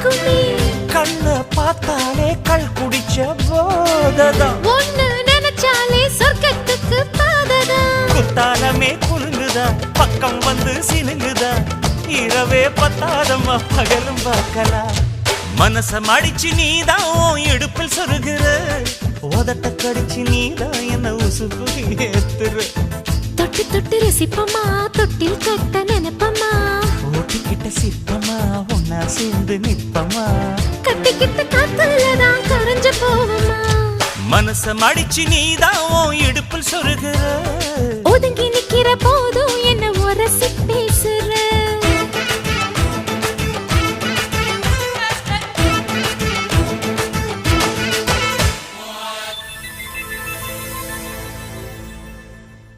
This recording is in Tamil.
இருக்குமே. கண்ண பார்த்தாலே கள் குடிச்ச போததான். ஒண்ணு நினைச்சாலே சொர்க்கத்துக்கு பாததான். குத்தாலமே குலுங்குதா, பக்கம் வந்து சினுங்குதா, இரவே பத்தாதம்மா பகலும் பார்க்கலாம். மனச மடிச்சு நீதான் இடுப்பில் சொருகிற, உதட்ட கடிச்சு நீதான் என்ன உசுப்பு ஏத்துற. தொட்டு தொட்டு ரசிப்பமா, தொட்டில் கட்ட நினைப்பமா, ஓட்டிக்கிட்ட சிற்பமா ஒன்னா சேர்ந்து நிற்பமா, கட்டிக்கிட்ட காத்துலதான் கரைஞ்சு போவமா. மனச மடிச்சு நீதான் இடுப்பில் சொருகிற.